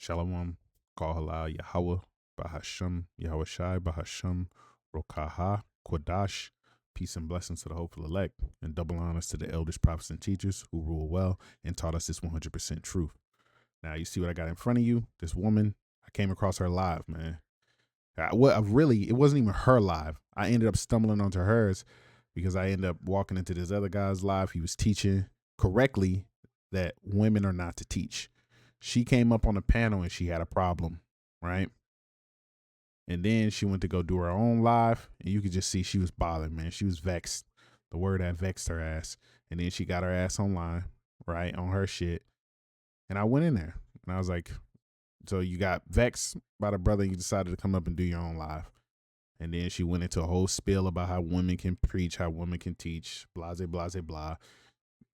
Shalom, Kahala, Yahweh, Bahasham, Yahweh Shai, Bahasham, Rokaha, Kodash. Peace and blessings to the hopeful elect, and double honors to the elders, prophets, and teachers who rule well and taught us this 100% truth. Now, you see what I got in front of you? This woman, I came across her live, man. It wasn't even her live. I ended up stumbling onto hers because I ended up walking into this other guy's live. He was teaching correctly that women are not to teach. She came up on the panel and she had a problem, right? And then she went to go do her own live, and you could just see she was bothered, man. She was vexed. The word that vexed her ass. And then she got her ass online, right, on her shit. And I went in there, and I was like, so you got vexed by the brother, and you decided to come up and do your own live. And then she went into a whole spiel about how women can preach, how women can teach, blah, blah, blah, blah,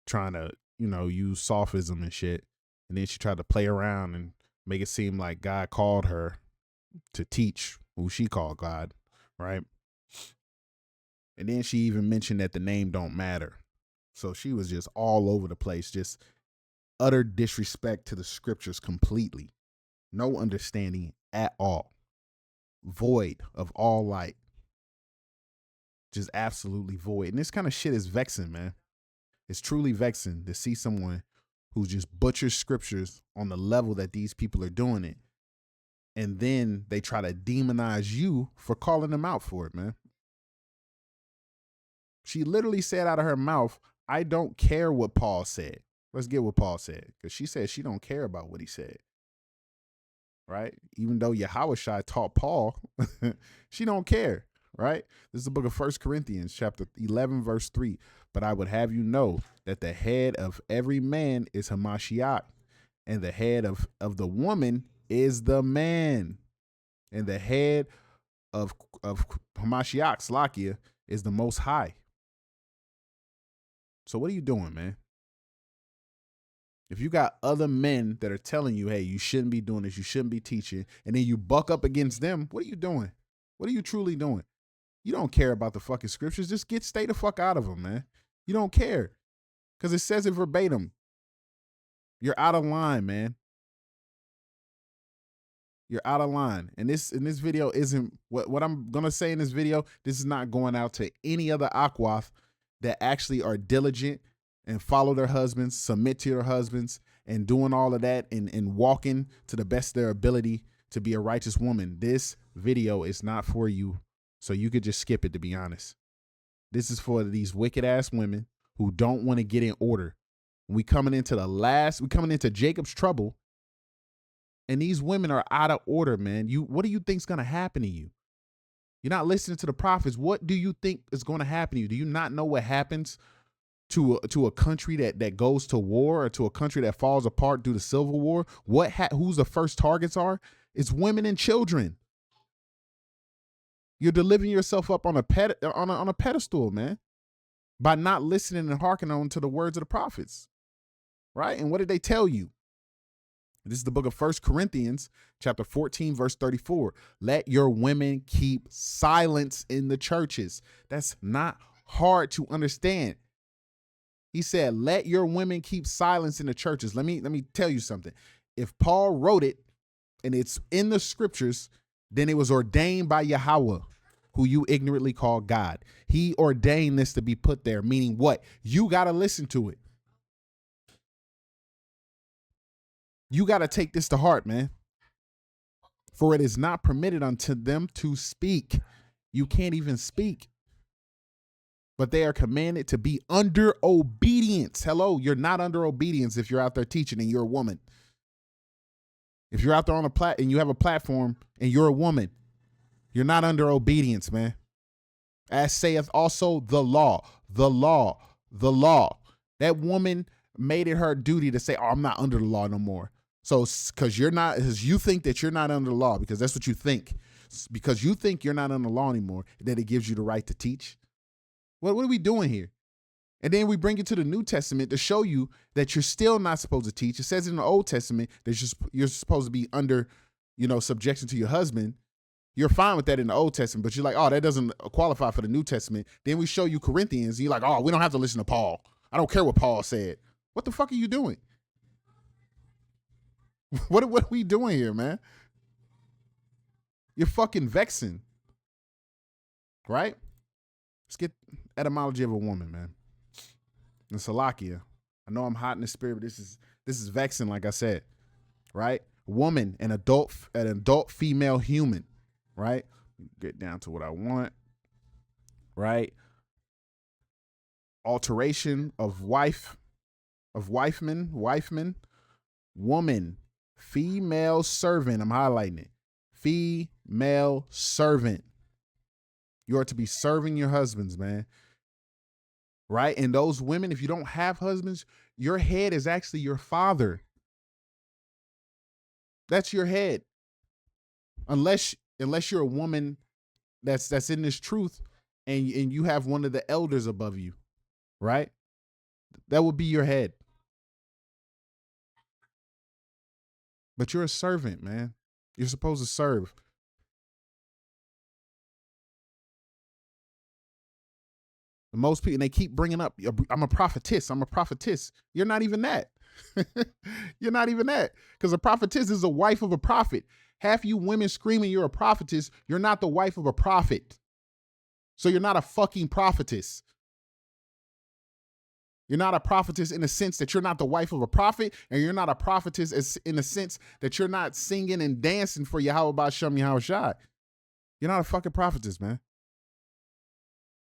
trying to, use sophism and shit. And then she tried to play around and make it seem like God called her to teach who she called God, right? And then she even mentioned that the name don't matter. So she was just all over the place, just utter disrespect to the scriptures completely. No understanding at all. Void of all light. Just absolutely void. And this kind of shit is vexing, man. It's truly vexing to see someone who just butchers scriptures on the level that these people are doing it. And then they try to demonize you for calling them out for it, man. She literally said out of her mouth, I don't care what Paul said. Let's get what Paul said. Because she said she don't care about what he said. Right? Even though Yahushua taught Paul, she don't care. Right? This is the book of 1 Corinthians, chapter 11, verse 3. But I would have you know that the head of every man is Hamashiach, and the head of the woman is the man. And the head of Hamashiach, Slakia, is the Most High. So what are you doing, man? If you got other men that are telling you, hey, you shouldn't be doing this, you shouldn't be teaching, and then you buck up against them, what are you doing? What are you truly doing? You don't care about the fucking scriptures. Just stay the fuck out of them, man. You don't care. Because it says it verbatim. You're out of line, man. You're out of line. And this video isn't what I'm gonna say in this video. This is not going out to any other Akwath that actually are diligent and follow their husbands, submit to their husbands, and doing all of that and walking to the best of their ability to be a righteous woman. This video is not for you. So you could just skip it, to be honest. This is for these wicked ass women who don't want to get in order. We coming into Jacob's trouble. And these women are out of order, man. What do you think's gonna happen to you? You're not listening to the prophets. What do you think is going to happen to you? Do you not know what happens to a country that goes to war, or to a country that falls apart due to civil war? Who's the first targets are? It's women and children. You're delivering yourself up on a pedestal, man, by not listening and hearkening on to the words of the prophets, right? And what did they tell you? This is the book of 1 Corinthians, chapter 14, verse 34. Let your women keep silence in the churches. That's not hard to understand. He said, let your women keep silence in the churches. Let me tell you something. If Paul wrote it and it's in the scriptures, then it was ordained by Yahweh, who you ignorantly call God. He ordained this to be put there, meaning what? You got to listen to it. You got to take this to heart, man. For it is not permitted unto them to speak. You can't even speak. But they are commanded to be under obedience. Hello, you're not under obedience if you're out there teaching and you're a woman. If you're out there on and you have a platform and you're a woman, you're not under obedience, man. As saith also the law, the law, the law. That woman made it her duty to say, oh, I'm not under the law no more. So because you think that you're not under the law, because that's what you think. Because you think you're not under the law anymore, that it gives you the right to teach. What are we doing here? And then we bring it to the New Testament to show you that you're still not supposed to teach. It says in the Old Testament that you're supposed to be under, subjection to your husband. You're fine with that in the Old Testament, but you're like, oh, that doesn't qualify for the New Testament. Then we show you Corinthians. And you're like, oh, we don't have to listen to Paul. I don't care what Paul said. What the fuck are you doing? What are we doing here, man? You're fucking vexing, right? Let's get etymology of a woman, man. And Salakia. I know I'm hot in the spirit, but this is vexing, like I said, right? Woman, an adult female human, right? Get down to what I want, right? Alteration of wifeman, woman, female servant. I'm highlighting it. Female servant. You are to be serving your husbands, man. Right? And those women, if you don't have husbands, your head is actually your father. That's your head. Unless you're a woman that's in this truth and you have one of the elders above you, right? That would be your head. But you're a servant, man. You're supposed to serve. Most people, and they keep bringing up, I'm a prophetess. I'm a prophetess. You're not even that. You're not even that. Because a prophetess is a wife of a prophet. Half you women screaming you're a prophetess, you're not the wife of a prophet. So you're not a fucking prophetess. You're not a prophetess in the sense that you're not the wife of a prophet, and you're not a prophetess in the sense that you're not singing and dancing for Yahweh Ba'Shem Yahweh Shai. You're not a fucking prophetess, man.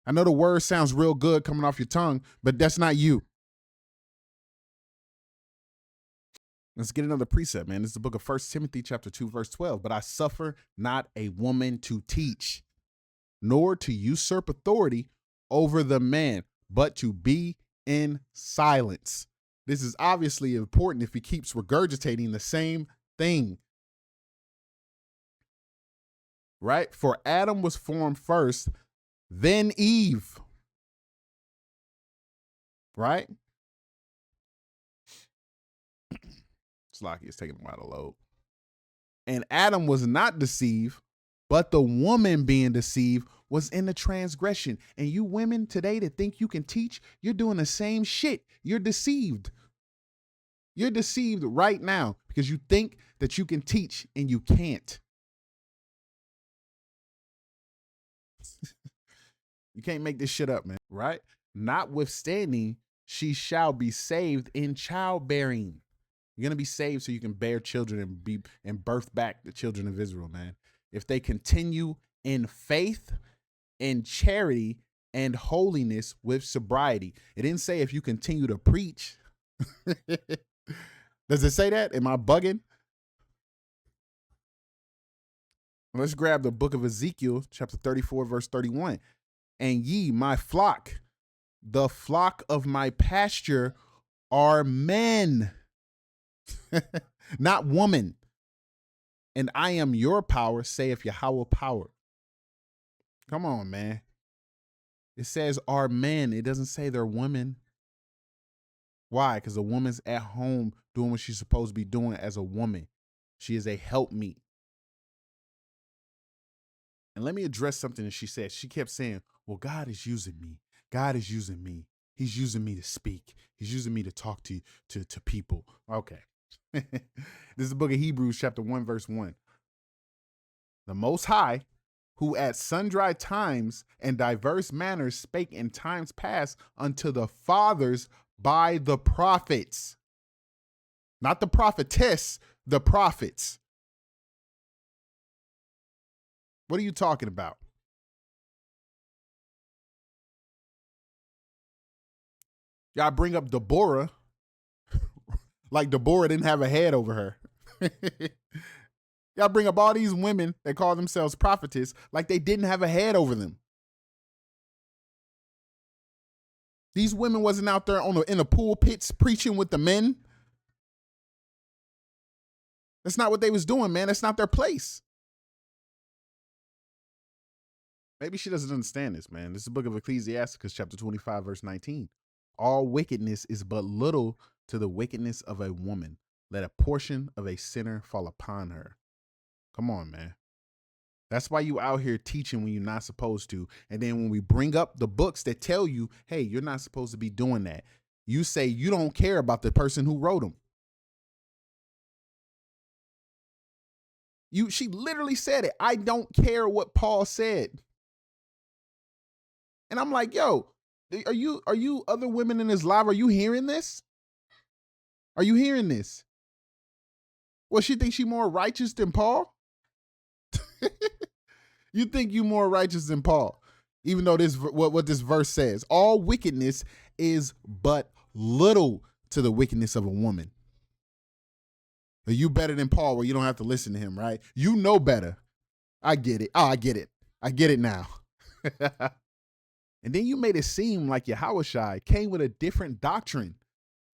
I know the word sounds real good coming off your tongue, but that's not you. Let's get another precept, man. This is the book of 1 Timothy chapter 2, verse 12. But I suffer not a woman to teach, nor to usurp authority over the man, but to be in silence. This is obviously important if he keeps regurgitating the same thing. Right? For Adam was formed first, then Eve. Right? Slocky is taking a while to load. And Adam was not deceived, but the woman being deceived was in the transgression. And you women today that think you can teach, you're doing the same shit. You're deceived. You're deceived right now because you think that you can teach and you can't. You can't make this shit up, man. Right? Notwithstanding, she shall be saved in childbearing. You're going to be saved so you can bear children and birth back the children of Israel, man. If they continue in faith, in charity, and holiness with sobriety. It didn't say if you continue to preach. Does it say that? Am I bugging? Let's grab the book of Ezekiel, chapter 34, verse 31. And ye, my flock, the flock of my pasture are men. Not woman. And I am your power, saith Yahweh power. Come on, man. It says are men. It doesn't say they're women. Why? Because a woman's at home doing what she's supposed to be doing as a woman. She is a helpmeet. And let me address something that she said. She kept saying, well, God is using me. God is using me. He's using me to speak. He's using me to talk to people. Okay. This is the book of Hebrews, chapter 1, verse 1. The Most High, who at sundry times and diverse manners spake in times past unto the fathers by the prophets. Not the prophetess, the prophets. What are you talking about? Y'all bring up Deborah like Deborah didn't have a head over her. Y'all bring up all these women that call themselves prophetess like they didn't have a head over them. These women wasn't out there in the pulpits preaching with the men. That's not what they was doing, man. That's not their place. Maybe she doesn't understand this, man. This is the book of Ecclesiasticus, chapter 25, verse 19. All wickedness is but little to the wickedness of a woman. Let a portion of a sinner fall upon her. Come on, man. That's why you out here teaching when you're not supposed to. And then when we bring up the books that tell you, hey, you're not supposed to be doing that, you say you don't care about the person who wrote them. She literally said it. I don't care what Paul said. And I'm like, yo, are you other women in this live? Are you hearing this? Are you hearing this? Well, she thinks she more righteous than Paul? You think you more righteous than Paul? Even though this what this verse says, all wickedness is but little to the wickedness of a woman. Are you better than Paul where you don't have to listen to him, right? You know better. I get it. Oh, I get it. I get it now. And then you made it seem like Yahushua came with a different doctrine.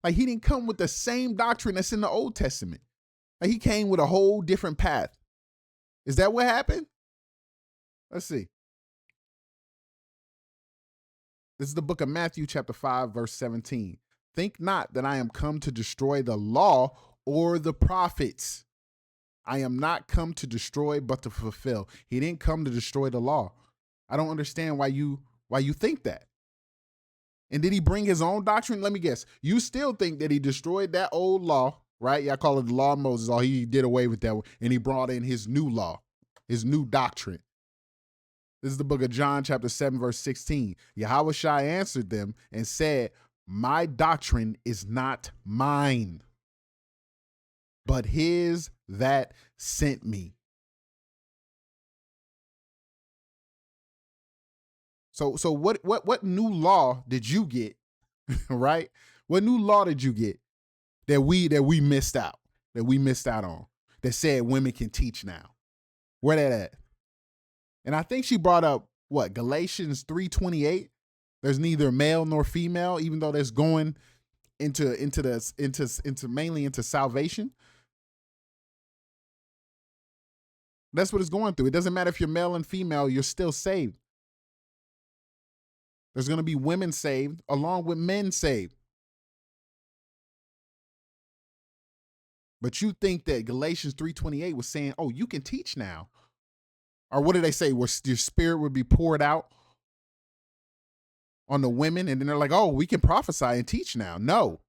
Like he didn't come with the same doctrine that's in the Old Testament. Like he came with a whole different path. Is that what happened? Let's see. This is the book of Matthew chapter 5, verse 17. Think not that I am come to destroy the law or the prophets. I am not come to destroy, but to fulfill. He didn't come to destroy the law. I don't understand why you think that. And did he bring his own doctrine? Let me guess. You still think that he destroyed that old law, right? Y'all call it the law of Moses. All he did away with that, and he brought in his new law, his new doctrine. This is the book of John chapter 7, verse 16. Yahushua answered them and said, my doctrine is not mine, but his that sent me. So what new law did you get, right? What new law did you get that we missed out on, that said women can teach now? Where that at? And I think she brought up what, Galatians 3:28. There's neither male nor female, even though that's going into mainly into salvation. That's what it's going through. It doesn't matter if you're male and female, you're still saved. There's going to be women saved along with men saved. But you think that Galatians 3:28 was saying, oh, you can teach now. Or what did they say? Where your spirit would be poured out on the women. And then they're like, oh, we can prophesy and teach now. No,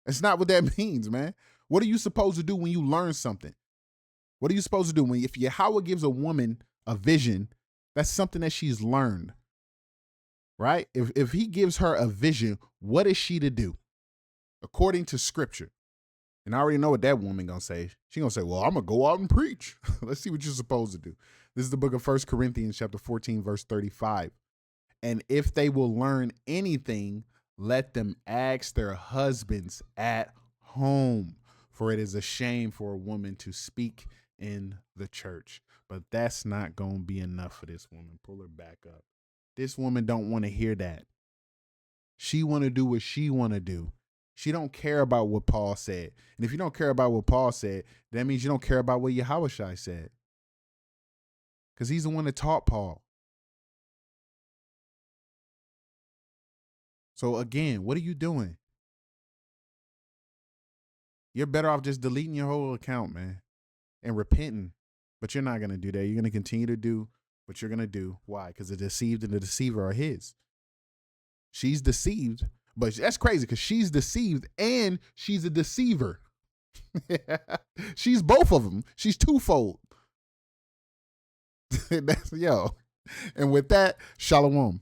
that's not what that means, man. What are you supposed to do when you learn something? What are you supposed to do if Yahweh gives a woman a vision? That's something that she's learned, right? If he gives her a vision, what is she to do according to scripture? And I already know what that woman gonna say. She gonna say, well, I'm gonna go out and preach. Let's see what you're supposed to do. This is the book of 1 Corinthians chapter 14, verse 35. And if they will learn anything, let them ask their husbands at home, for it is a shame for a woman to speak in the church. But that's not going to be enough for this woman. Pull her back up. This woman don't want to hear that. She want to do what she want to do. She don't care about what Paul said. And if you don't care about what Paul said, that means you don't care about what Yahushua said. Because he's the one that taught Paul. So again, what are you doing? You're better off just deleting your whole account, man, and repenting. But you're not going to do that. You're going to continue to do what you're going to do. Why? Because the deceived and the deceiver are his. She's deceived, but that's crazy because she's deceived and she's a deceiver. She's both of them. She's twofold. Yo. And with that, shalom.